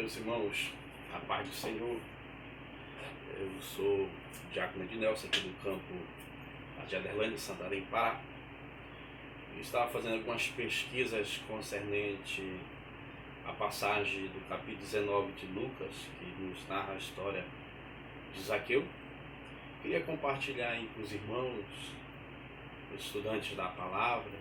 Meus irmãos, a paz do Senhor. Eu sou o diácono Ednelson aqui do campo de Aderlândia, Santarém, Pará. Eu estava fazendo algumas pesquisas concernente à passagem do capítulo 19 de Lucas, que nos narra a história de Zaqueu. Queria compartilhar aí com os irmãos, os estudantes da palavra,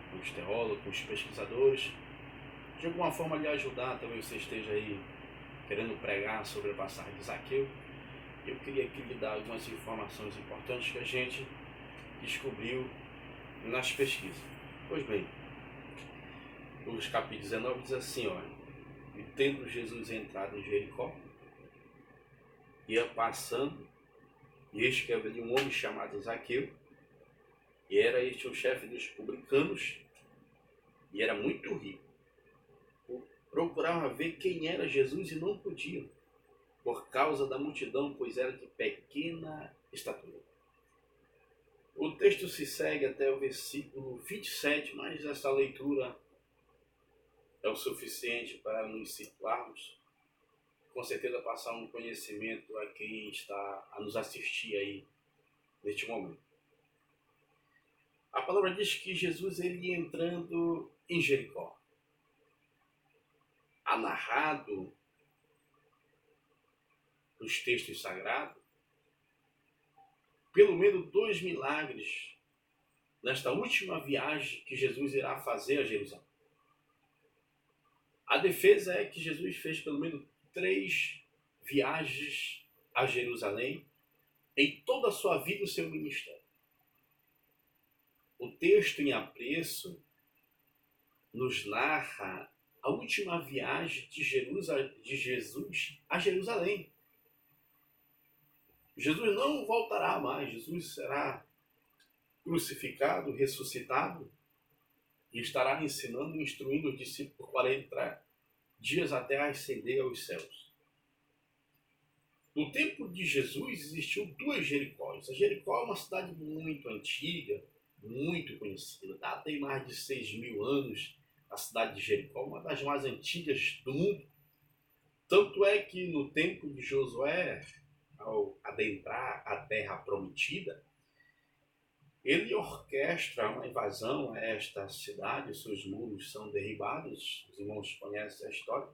com os teólogos, com os pesquisadores, de alguma forma lhe ajudar. Talvez você esteja aí querendo pregar sobre a passagem de Zaqueu. Eu queria aqui lhe dar algumas informações importantes que a gente descobriu nas pesquisas. Pois bem, Lucas capítulo 19 diz assim, olha: e tendo Jesus entrado em Jericó, ia passando, e eis que havia um homem chamado Zaqueu, e era este o chefe dos publicanos, e era muito rico. Procurava ver quem era Jesus e não podiam, por causa da multidão, pois era de pequena estatura. O texto se segue até o versículo 27, mas essa leitura é o suficiente para nos situarmos, com certeza passar um conhecimento a quem está a nos assistir aí neste momento. A palavra diz que Jesus ele ia entrando em Jericó. Há narrado nos textos sagrados pelo menos 2 milagres nesta última viagem que Jesus irá fazer a Jerusalém. A defesa é que Jesus fez pelo menos 3 viagens a Jerusalém em toda a sua vida e o seu ministério. O texto em apreço nos narra a última viagem de Jesus a Jerusalém. Jesus não voltará mais, Jesus será crucificado, ressuscitado e estará ensinando e instruindo os discípulos por 40 dias até ascender aos céus. No tempo de Jesus existiu 2 Jericós. A Jericó é uma cidade muito antiga, muito conhecida, tem mais de 6.000 anos. A cidade de Jericó, uma das mais antigas do mundo. Tanto é que no tempo de Josué, ao adentrar a terra prometida, ele orquestra uma invasão a esta cidade, seus muros são derribados, os irmãos conhecem a história.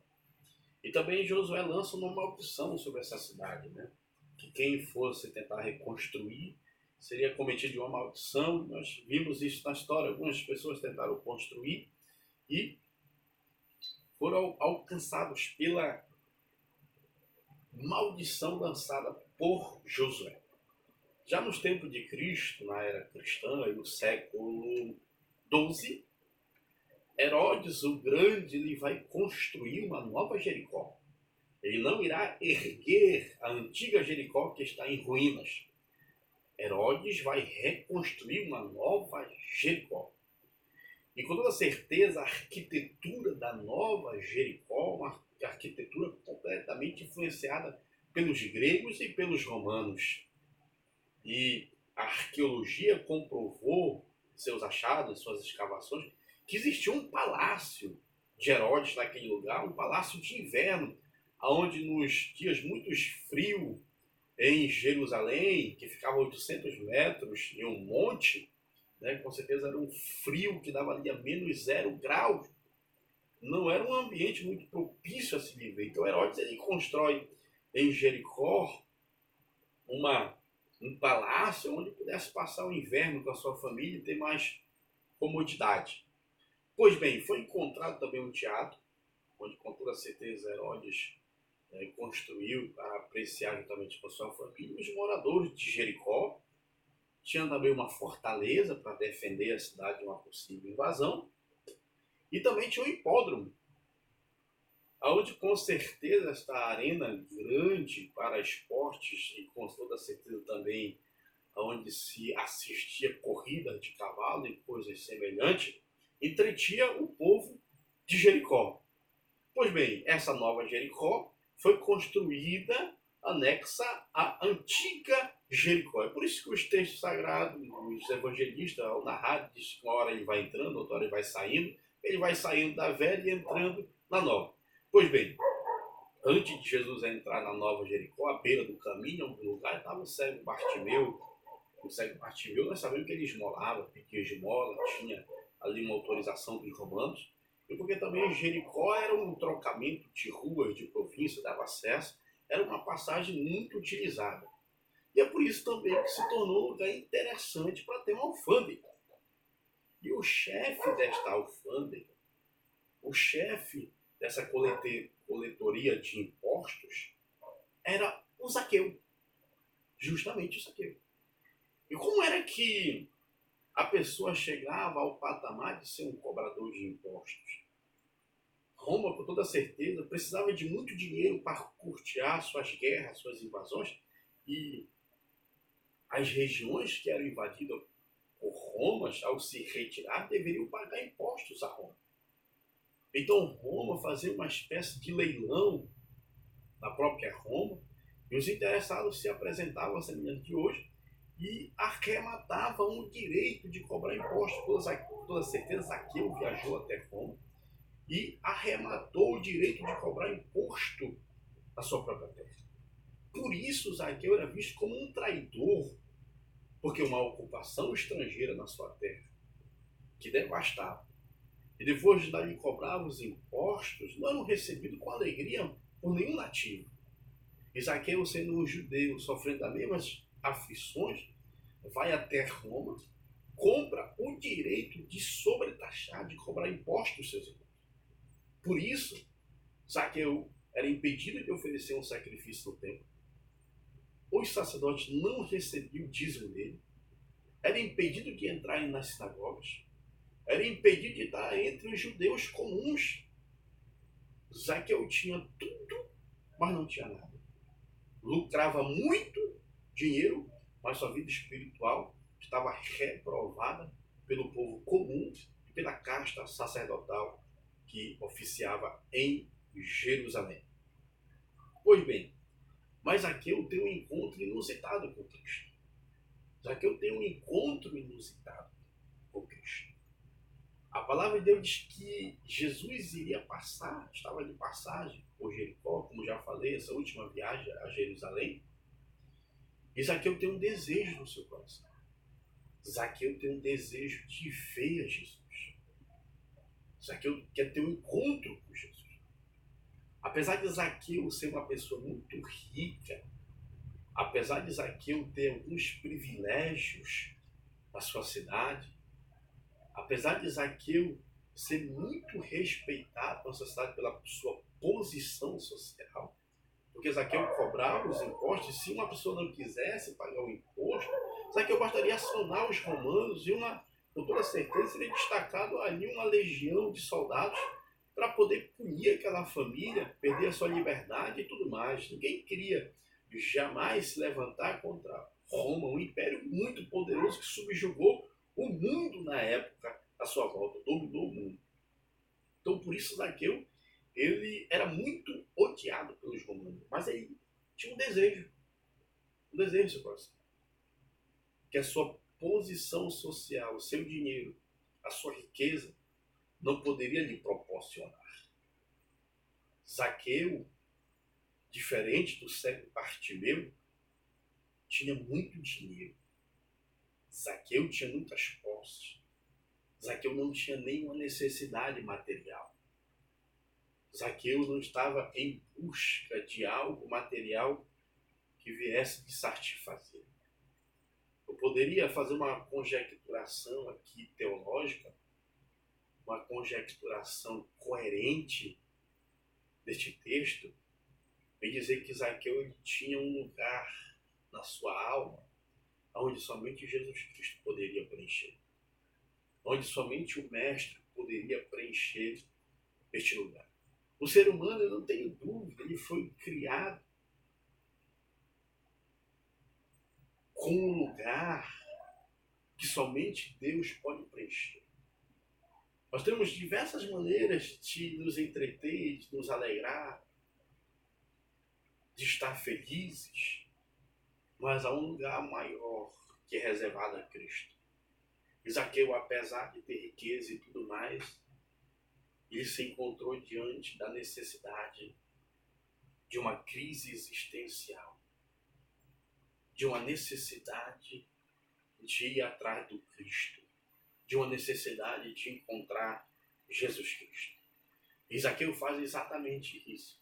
E também Josué lança uma maldição sobre essa cidade, né? Que quem fosse tentar reconstruir seria cometido de uma maldição. Nós vimos isso na história, algumas pessoas tentaram construir e foram alcançados pela maldição lançada por Josué. Já nos tempos de Cristo, na era cristã, no século XII, Herodes o Grande ele vai construir uma nova Jericó. Ele não irá erguer a antiga Jericó que está em ruínas. Herodes vai reconstruir uma nova Jericó. E com toda certeza, a arquitetura da nova Jericó, uma arquitetura completamente influenciada pelos gregos e pelos romanos. E a arqueologia comprovou, seus achados, suas escavações, que existia um palácio de Herodes naquele lugar, um palácio de inverno, onde nos dias muito frios em Jerusalém, que ficava a 800 metros em um monte, né, com certeza era um frio que dava ali a menos 0 graus. Não era um ambiente muito propício a se viver. Então Herodes ele constrói em Jericó um palácio onde pudesse passar o inverno com a sua família e ter mais comodidade. Pois bem, foi encontrado também um teatro, onde com toda certeza Herodes construiu para apreciar juntamente com a sua família. Os moradores de Jericó tinham também uma fortaleza para defender a cidade de uma possível invasão. E também tinha um hipódromo, onde com certeza esta arena grande para esportes e com toda certeza também onde se assistia corrida de cavalo e coisas semelhantes, entretinha o povo de Jericó. Pois bem, essa nova Jericó foi construída anexa à antiga Jericó. É por isso que os textos sagrados, os evangelistas, ao narrar, diz que uma hora ele vai entrando, outra hora ele vai saindo da velha e entrando na nova. Pois bem, antes de Jesus entrar na Nova Jericó, à beira do caminho, em algum lugar, estava o cego Bartimeu. O cego Bartimeu, nós sabemos que ele esmolava, pedia esmola, tinha ali uma autorização dos romanos, e porque também Jericó era um trocamento de ruas de província, dava acesso, era uma passagem muito utilizada. E é por isso também que se tornou um lugar interessante para ter uma alfândega. E o chefe desta alfândega, o chefe dessa coletoria de impostos, era o Zaqueu, justamente o Zaqueu. E como era que a pessoa chegava ao patamar de ser um cobrador de impostos? Roma, com toda certeza, precisava de muito dinheiro para curtear suas guerras, suas invasões, e as regiões que eram invadidas por Roma, ao se retirar, deveriam pagar impostos a Roma. Então Roma fazia uma espécie de leilão na própria Roma, e os interessados se apresentavam, semelhante de hoje, e arrematavam o direito de cobrar impostos. Com toda certeza, Zaqueu viajou até Roma e arrematou o direito de cobrar imposto na sua própria terra. Por isso, Zaqueu era visto como um traidor, porque uma ocupação estrangeira na sua terra, que devastava, e depois de dali cobrava os impostos, não eram recebidos com alegria por nenhum nativo. E Zaqueu, sendo um judeu, sofrendo as mesmas aflições, vai até Roma, compra o direito de sobretaxar, de cobrar impostos dos seus irmãos. Por isso, Zaqueu era impedido de oferecer um sacrifício no templo. Os sacerdotes não recebiam o dízimo dele. Era impedido de entrar nas sinagogas. Era impedido de estar entre os judeus comuns. Zaqueu tinha tudo, mas não tinha nada. Lucrava muito dinheiro, mas sua vida espiritual estava reprovada pelo povo comum e pela casta sacerdotal que oficiava em Jerusalém. Pois bem, mas Zaqueu tem um encontro inusitado com Cristo. Zaqueu tem um encontro inusitado com Cristo. A palavra de Deus diz que Jesus iria passar, estava de passagem por Jericó, como já falei, essa última viagem a Jerusalém. E Zaqueu tem um desejo no seu coração. Zaqueu tem um desejo de ver a Jesus. Zaqueu quer ter um encontro com Jesus. Apesar de Zaqueu ser uma pessoa muito rica, apesar de Zaqueu ter alguns privilégios na sua cidade, apesar de Zaqueu ser muito respeitado na sociedade pela sua posição social, porque Zaqueu cobrava os impostos, e se uma pessoa não quisesse pagar o imposto, Zaqueu bastaria acionar os romanos e com toda certeza seria destacado ali uma legião de soldados para poder punir aquela família, perder a sua liberdade e tudo mais. Ninguém queria jamais se levantar contra Roma, um império muito poderoso que subjugou o mundo na época à sua volta, dominou o mundo. Então, por isso, Zaqueu, ele era muito odiado pelos romanos, mas ele tinha um desejo no seu coração, que a sua posição social, o seu dinheiro, a sua riqueza, não poderia lhe proporcionar. Zaqueu, diferente do cego Bartimeu, tinha muito dinheiro. Zaqueu tinha muitas posses. Zaqueu não tinha nenhuma necessidade material. Zaqueu não estava em busca de algo material que viesse de satisfazer. Eu poderia fazer uma conjecturação aqui teológica, uma conjecturação coerente deste texto, e dizer que Zaqueu ele tinha um lugar na sua alma onde somente Jesus Cristo poderia preencher, onde somente o Mestre poderia preencher este lugar. O ser humano, eu não tenho dúvida, ele foi criado com um lugar que somente Deus pode preencher. Nós temos diversas maneiras de nos entreter, de nos alegrar, de estar felizes, mas há um lugar maior que é reservado a Cristo. E Zaqueu, apesar de ter riqueza e tudo mais, ele se encontrou diante da necessidade de uma crise existencial, de uma necessidade de ir atrás do Cristo, de uma necessidade de encontrar Jesus Cristo. E Zaqueu faz exatamente isso.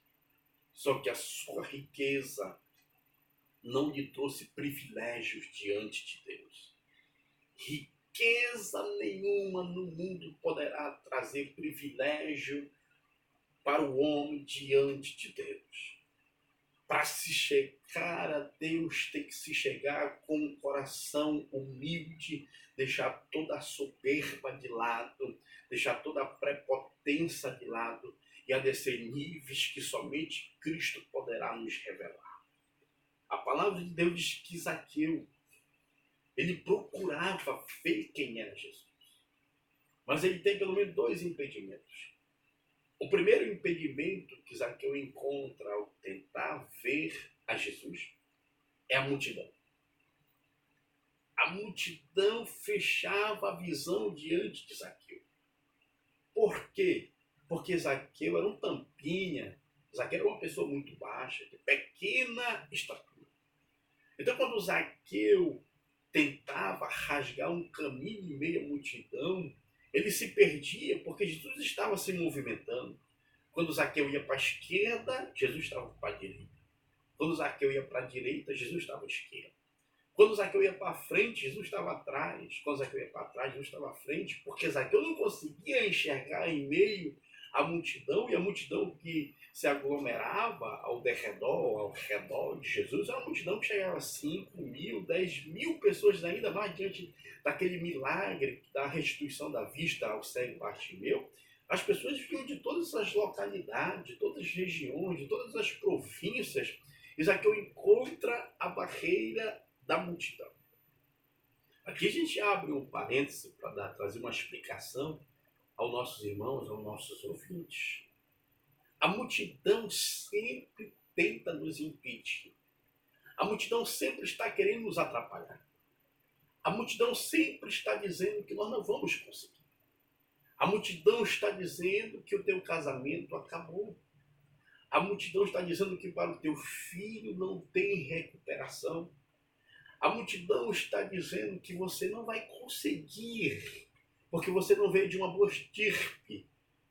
Só que a sua riqueza não lhe trouxe privilégios diante de Deus. Riqueza nenhuma no mundo poderá trazer privilégio para o homem diante de Deus. Para se chegar a Deus, tem que se chegar com um coração humilde, deixar toda a soberba de lado, deixar toda a prepotência de lado e a descer níveis que somente Cristo poderá nos revelar. A palavra de Deus diz que Zaqueu, ele procurava ver quem era Jesus. Mas ele tem pelo menos 2 impedimentos. O primeiro impedimento que Zaqueu encontra ao tentar ver a Jesus é a multidão. A multidão fechava a visão diante de Zaqueu. Por quê? Porque Zaqueu era um tampinha. Zaqueu era uma pessoa muito baixa, de pequena estatura. Então, quando Zaqueu tentava rasgar um caminho em meio à multidão, ele se perdia porque Jesus estava se movimentando. Quando Zaqueu ia para a esquerda, Jesus estava para a direita. Quando Zaqueu ia para a direita, Jesus estava à esquerda. Quando Zaqueu ia para frente, Jesus estava atrás. Quando Zaqueu ia para trás, Jesus estava à frente, porque Zaqueu não conseguia enxergar em meio à multidão, e a multidão que se aglomerava ao redor de Jesus, era uma multidão que chegava a 5.000, 10.000 pessoas, ainda mais diante daquele milagre da restituição da vista ao cego Bartimeu. As pessoas vinham de todas as localidades, de todas as regiões, de todas as províncias. E Zaqueu encontra a barreira da multidão. Aqui a gente abre um parêntese para trazer uma explicação aos nossos irmãos, aos nossos ouvintes. A multidão sempre tenta nos impedir. A multidão sempre está querendo nos atrapalhar. A multidão sempre está dizendo que nós não vamos conseguir. A multidão está dizendo que o teu casamento acabou. A multidão está dizendo que para o teu filho não tem recuperação. A multidão está dizendo que você não vai conseguir, porque você não veio de uma boa estirpe,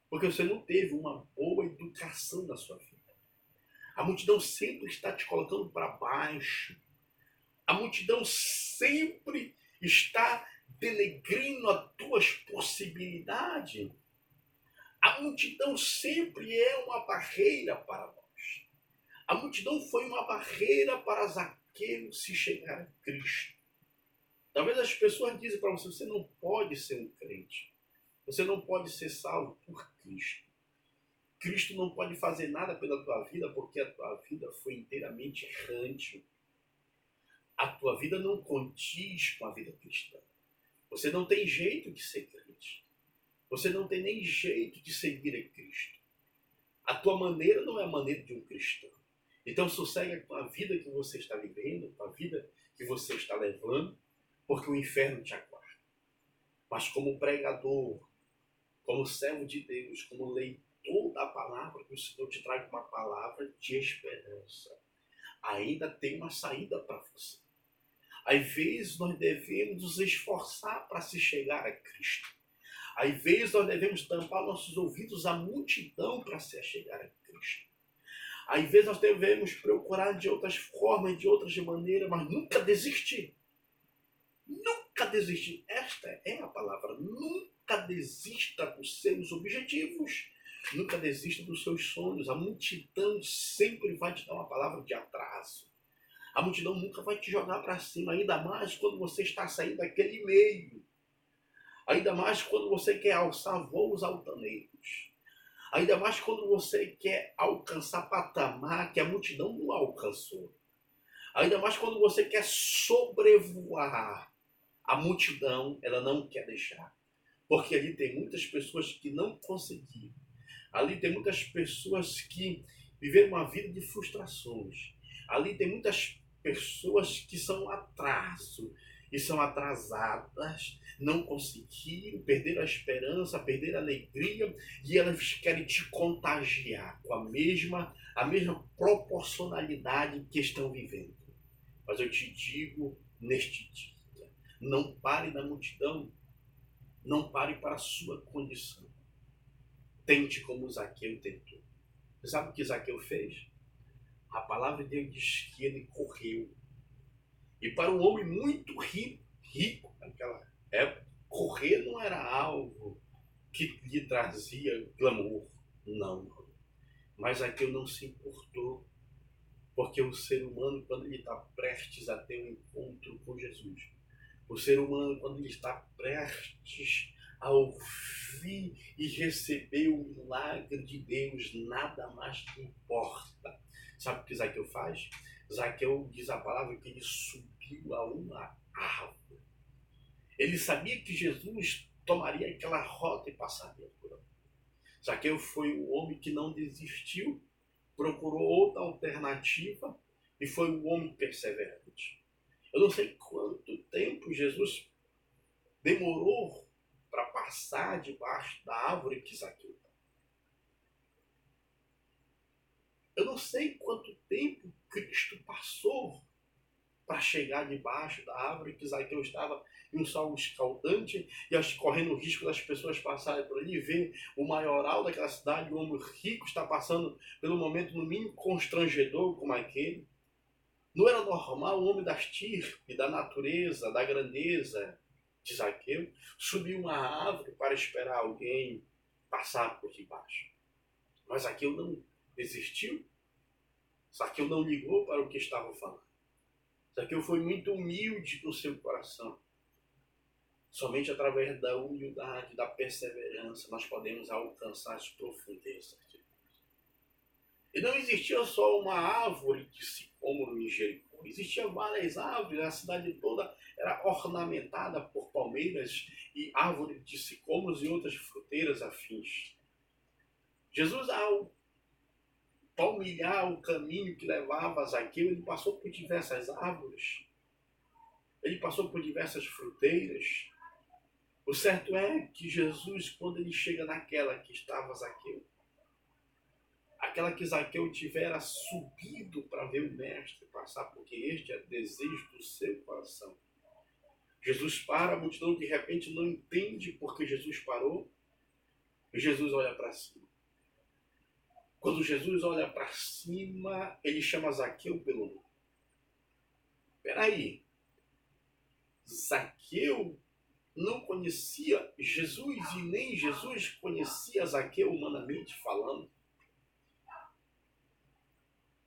porque você não teve uma boa educação na sua vida. A multidão sempre está te colocando para baixo. A multidão sempre está denegrindo as tuas possibilidades. A multidão sempre é uma barreira para nós. A multidão foi uma barreira para Zaqueu se chegar a Cristo. Talvez as pessoas dizem para você, você não pode ser um crente. Você não pode ser salvo por Cristo. Cristo não pode fazer nada pela tua vida porque a tua vida foi inteiramente errante. A tua vida não condiz com a vida cristã. Você não tem jeito de ser crente. Você não tem nem jeito de seguir a Cristo. A tua maneira não é a maneira de um cristão. Então sossegue com a vida que você está vivendo, com a vida que você está levando, porque o inferno te aguarda. Mas como pregador, como servo de Deus, como leitor da palavra, que o Senhor te traz uma palavra de esperança. Ainda tem uma saída para você. Às vezes nós devemos nos esforçar para se chegar a Cristo. Às vezes nós devemos tampar nossos ouvidos à multidão para se chegar a Cristo. Às vezes nós devemos procurar de outras formas, de outras maneiras, mas nunca desistir. Nunca desistir. Esta é a palavra. Nunca desista dos seus objetivos. Nunca desista dos seus sonhos. A multidão sempre vai te dar uma palavra de atraso. A multidão nunca vai te jogar para cima, ainda mais quando você está saindo daquele meio. Ainda mais quando você quer alçar voos altaneiros. Ainda mais quando você quer alcançar patamar que a multidão não alcançou. Ainda mais quando você quer sobrevoar. A multidão, ela não quer deixar. Porque ali tem muitas pessoas que não conseguiram. Ali tem muitas pessoas que viveram uma vida de frustrações. Ali tem muitas pessoas que são atraso, e são atrasadas, não conseguiram, perderam a esperança, perderam a alegria, e elas querem te contagiar com a mesma proporcionalidade que estão vivendo. Mas eu te digo neste dia, não pare na multidão, não pare para a sua condição. Tente como Zaqueu tentou. Você sabe o que Zaqueu fez? A palavra de Deus diz que ele correu. E para um homem muito rico naquela época, correr não era algo que lhe trazia glamour. Não. Mas Zaqueu não se importou. Porque o ser humano, quando ele está prestes a ter um encontro com Jesus, o ser humano, quando ele está prestes a ouvir e receber o milagre de Deus, nada mais importa. Sabe o que Zaqueu faz? Zaqueu, diz a palavra, que ele subiu a uma árvore. Ele sabia que Jesus tomaria aquela rota e passaria por ali. Zaqueu foi o homem que não desistiu, procurou outra alternativa e foi um homem perseverante. Eu não sei quanto tempo Jesus demorou para passar debaixo da árvore que Zaqueu estava. Eu não sei quanto tempo Cristo passou para chegar debaixo da árvore que Zaqueu estava em um sol escaldante e correndo o risco das pessoas passarem por ali e ver o maioral daquela cidade, o homem rico está passando pelo momento no mínimo constrangedor como aquele. Não era normal o homem da estirpe, da natureza, da grandeza de Zaqueu subir uma árvore para esperar alguém passar por debaixo. Mas Zaqueu não desistiu. Zaqueu não ligou para o que estavam falando. Zaqueu foi muito humilde no seu coração. Somente através da humildade, da perseverança, nós podemos alcançar as profundezas de Deus. E não existia só uma árvore de sicômoro em Jericó. Existiam várias árvores, a cidade toda era ornamentada por palmeiras e árvores de sicômoros e outras fruteiras afins. Jesus, ao palmilhar o caminho que levava a Zaqueu, ele passou por diversas árvores, ele passou por diversas fruteiras. O certo é que Jesus, quando ele chega naquela que estava Zaqueu, aquela que Zaqueu tivera subido para ver o mestre passar, porque este é o desejo do seu coração. Jesus para, a multidão de repente não entende porque Jesus parou, e Jesus olha para cima. Quando Jesus olha para cima, ele chama Zaqueu pelo nome. Peraí, Zaqueu não conhecia Jesus e nem Jesus conhecia Zaqueu humanamente falando.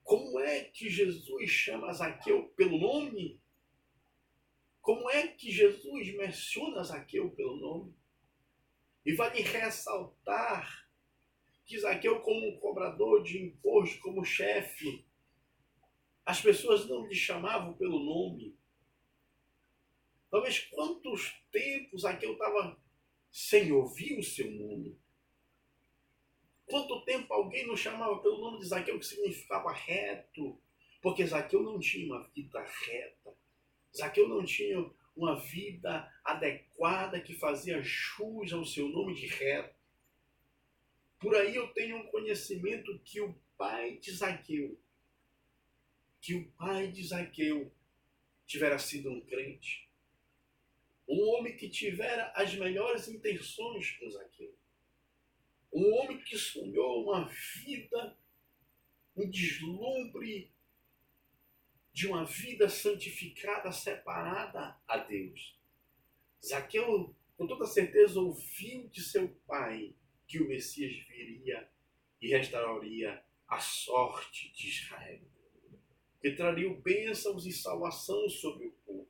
Como é que Jesus chama Zaqueu pelo nome? Como é que Jesus menciona Zaqueu pelo nome? E vale ressaltar que Zaqueu, como um cobrador de imposto, como chefe, as pessoas não lhe chamavam pelo nome. Talvez quantos tempos Zaqueu estava sem ouvir o seu nome? Quanto tempo alguém não chamava pelo nome de Zaqueu, que significava reto? Porque Zaqueu não tinha uma vida reta. Zaqueu não tinha uma vida adequada que fazia jus ao seu nome de reto. Por aí eu tenho um conhecimento que o pai de Zaqueu tivera sido um crente. Um homem que tivera as melhores intenções com Zaqueu. Um homem que sonhou uma vida, um deslumbre de uma vida santificada, separada a Deus. Zaqueu, com toda certeza, ouviu de seu pai que o Messias viria e restauraria a sorte de Israel, que traria bênçãos e salvação sobre o povo.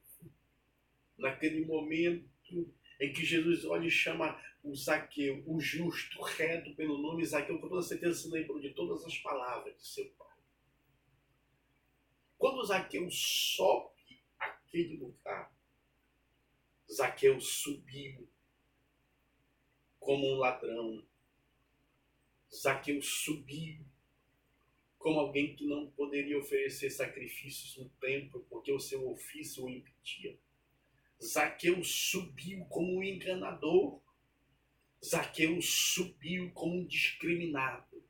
Naquele momento em que Jesus olha e chama o Zaqueu, o justo, reto pelo nome, Zaqueu com toda certeza se lembrou de todas as palavras de seu pai. Quando Zaqueu sobe aquele lugar, Zaqueu subiu como um ladrão. Zaqueu subiu como alguém que não poderia oferecer sacrifícios no templo, porque o seu ofício o impedia. Zaqueu subiu como um enganador. Zaqueu subiu como um discriminado.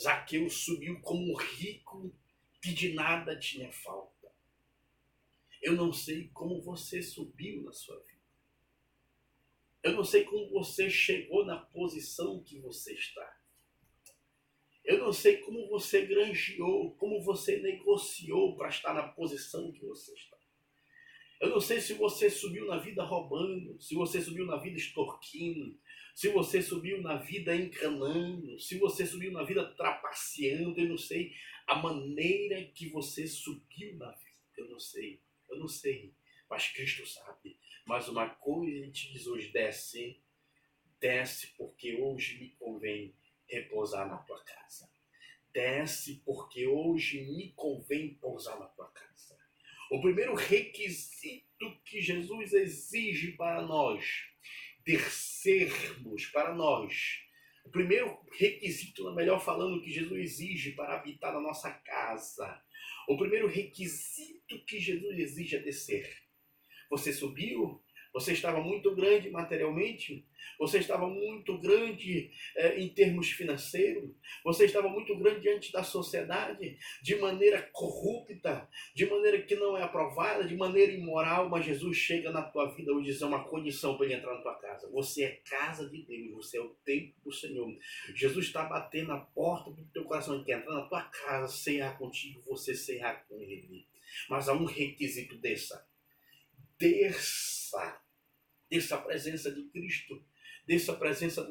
Zaqueu subiu como um rico que de nada tinha falta. Eu não sei como você subiu na sua vida. Eu não sei como você chegou na posição que você está. Eu não sei como você granjeou, como você negociou para estar na posição que você está. Eu não sei se você subiu na vida roubando, se você subiu na vida extorquindo, se você subiu na vida encanando, se você subiu na vida trapaceando. Eu não sei a maneira que você subiu na vida. Eu não sei, mas Cristo sabe. Mas uma coisa ele te diz hoje: desce, desce, porque hoje me convém repousar na tua casa. Desce, porque hoje me convém pousar na tua casa. O primeiro requisito que Jesus exige para nós, descermos para nós. O primeiro requisito, melhor falando, que Jesus exige para habitar na nossa casa. O primeiro requisito que Jesus exige é descer. Você subiu? Você estava muito grande materialmente? Você estava muito grande em termos financeiros? Você estava muito grande diante da sociedade, de maneira corrupta, de maneira que não é aprovada, de maneira imoral, mas Jesus chega na tua vida e diz: é uma condição para ele entrar na tua casa. Você é casa de Deus, você é o templo do Senhor. Jesus está batendo na porta do teu coração, ele quer entrar na tua casa, cear contigo, você cear com ele. Mas há um requisito desça a presença de Cristo, desça a presença do